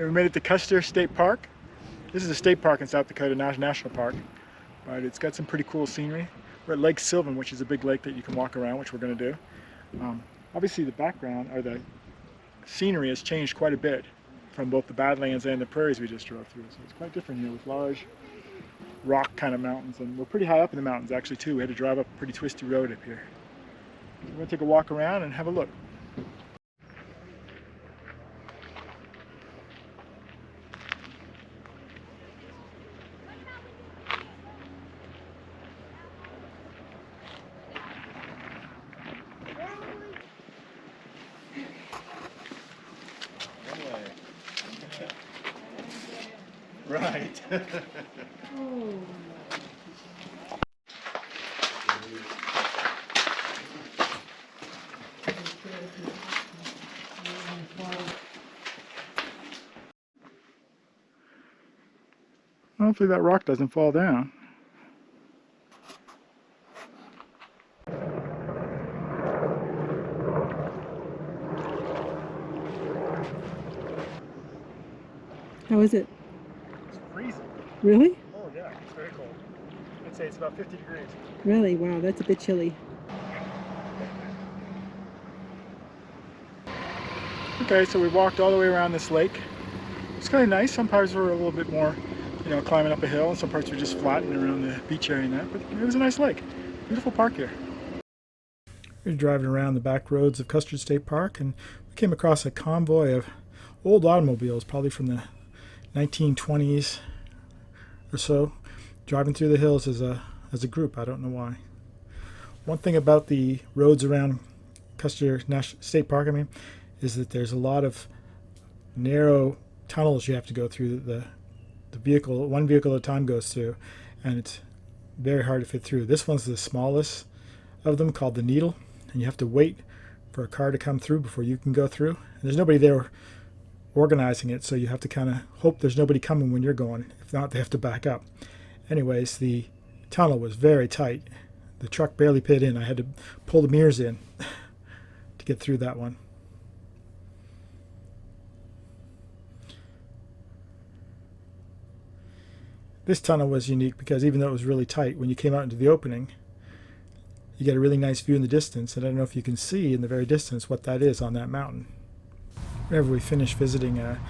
And we made it to Custer State Park. This is a state park in South Dakota, National Park, but it's got some pretty cool scenery. We're at Lake Sylvan, which is a big lake that you can walk around, which we're going to do. Obviously the background, or the scenery, has changed quite a bit from both the Badlands and the prairies we just drove through. So it's quite different here with large rock kind of mountains, and we're pretty high up in the mountains actually too. We had to drive up a pretty twisty road up here. So we're going to take a walk around and have a look. Right. Hopefully that rock doesn't fall down. How is it? It's freezing. Really? Oh yeah, it's very cold. I'd say it's about 50 degrees. Really? Wow, that's a bit chilly. Okay, so we walked all the way around this lake. It's kind of nice. Some parts were a little bit more, climbing up a hill, and some parts were just flat and around the beach area and that, but it was a nice lake. Beautiful park here. We were driving around the back roads of Custer State Park, and we came across a convoy of old automobiles, probably from the 1920s or so, driving through the hills as a group. I don't know why. One thing about the roads around Custer State Park, is that there's a lot of narrow tunnels you have to go through. One vehicle at a time goes through, and it's very hard to fit through. This one's the smallest of them, called the Needle, and you have to wait for a car to come through before you can go through. And there's nobody there organizing it, so you have to kind of hope there's nobody coming when you're going. If not, they have to back up. Anyways, the tunnel was very tight. The truck barely fit in. I had to pull the mirrors in to get through that one. This tunnel was unique because even though it was really tight, when you came out into the opening, you get a really nice view in the distance. And I don't know if you can see in the very distance what that is on that mountain. Whenever we finish visiting a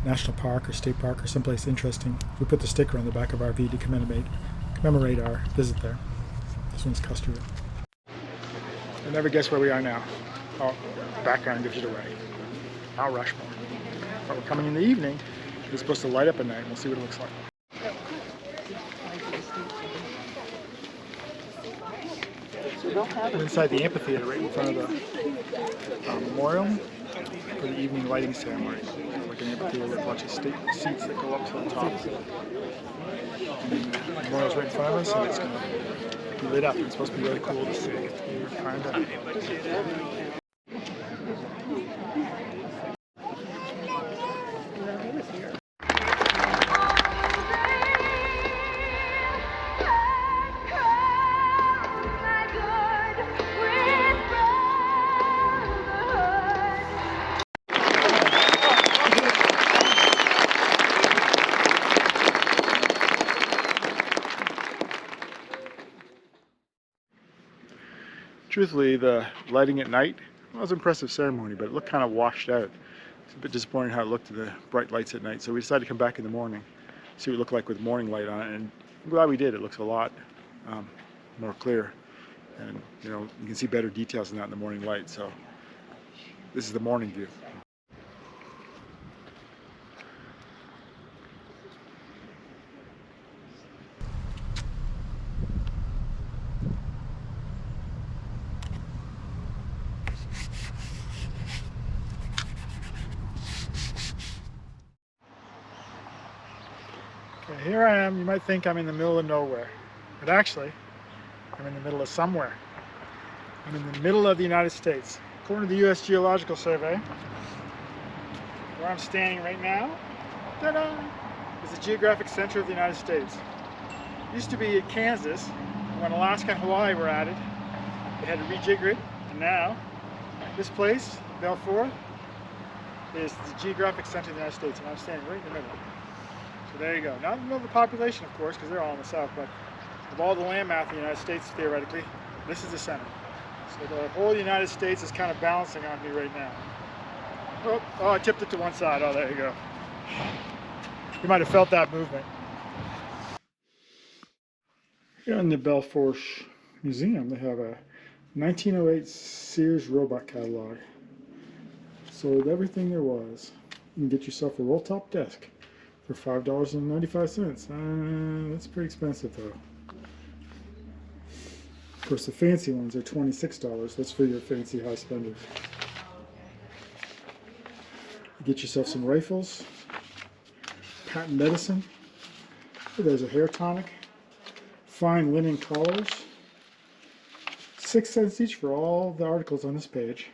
national park or state park or someplace interesting, we put the sticker on the back of our RV to commemorate our visit there. This one's Custer. You'll never guess where we are now. Oh, the background gives it away. Mount Rushmore. But we're coming in the evening. It's supposed to light up at night, and we'll see what it looks like. We're inside the amphitheater right in front of the memorial for the evening lighting ceremony. So like an amphitheater with a bunch of seats that go up to the top. And the memorial's right in front of us, and it's going to be lit up. It's supposed to be really cool to see. Find out. Truthfully, the lighting at night was an impressive ceremony, but it looked kind of washed out. It's a bit disappointing how it looked to the bright lights at night, so we decided to come back in the morning, see what it looked like with morning light on it, and I'm glad we did. It looks a lot more clear, and you can see better details than that in the morning light, so this is the morning view. Here I am. You might think I'm in the middle of nowhere, but actually I'm in the middle of somewhere. I'm in the middle of the United States. According to the U.S. Geological Survey, where I'm standing right now, ta-da, is the geographic center of the United States. It used to be Kansas. When Alaska and Hawaii were added, they had to rejigger it, and now this place, Belfour, is the geographic center of the United States, and I'm standing right in the middle. So there you go. Not in the middle of the population, of course, because they're all in the south, but of all the landmass in the United States, theoretically, this is the center. So the whole United States is kind of balancing on me right now. Oh, I tipped it to one side. Oh, there you go. You might have felt that movement. Here in the Belfourche Museum, they have a 1908 Sears robot catalog. Sold everything there was. You can get yourself a roll-top desk for $5.95. That's pretty expensive, though. Of course, the fancy ones are $26. That's for your fancy high spenders. You get yourself some rifles, patent medicine. Oh, there's a hair tonic, fine linen collars. 6 cents each for all the articles on this page.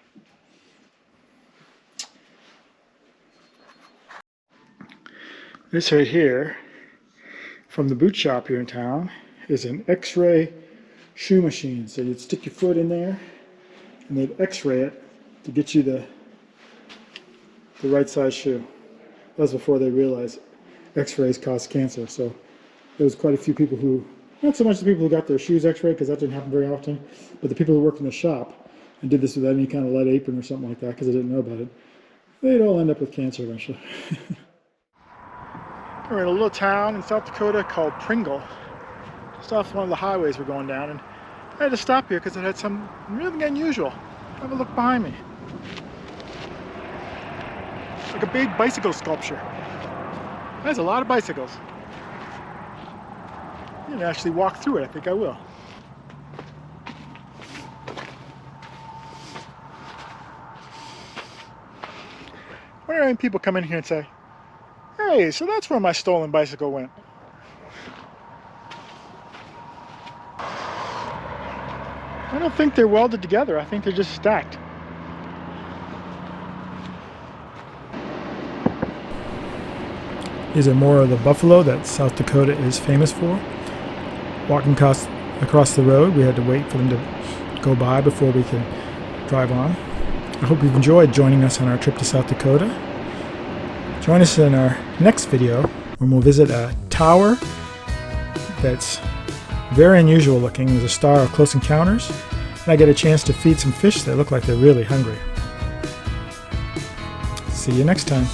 This right here, from the boot shop here in town, is an X-ray shoe machine. So you'd stick your foot in there, and they'd X-ray it to get you the right size shoe. That was before they realized X-rays cause cancer. So there was quite a few people who, not so much the people who got their shoes X-rayed, because that didn't happen very often, but the people who worked in the shop and did this without any kind of lead apron or something like that because they didn't know about it, they'd all end up with cancer eventually. We're in a little town in South Dakota called Pringle, just off one of the highways we're going down, and I had to stop here because it had some really unusual. Have a look behind me. Like a big bicycle sculpture. There's a lot of bicycles. I'm going to actually walk through it. I think I will. I wonder how many people come in here and say, hey, so that's where my stolen bicycle went. I don't think they're welded together. I think they're just stacked. These are more of the buffalo that South Dakota is famous for. Walking across the road, we had to wait for them to go by before we could drive on. I hope you've enjoyed joining us on our trip to South Dakota. Join us in our next video when we'll visit a tower that's very unusual looking. There's a star of Close Encounters, and I get a chance to feed some fish that look like they're really hungry. See you next time.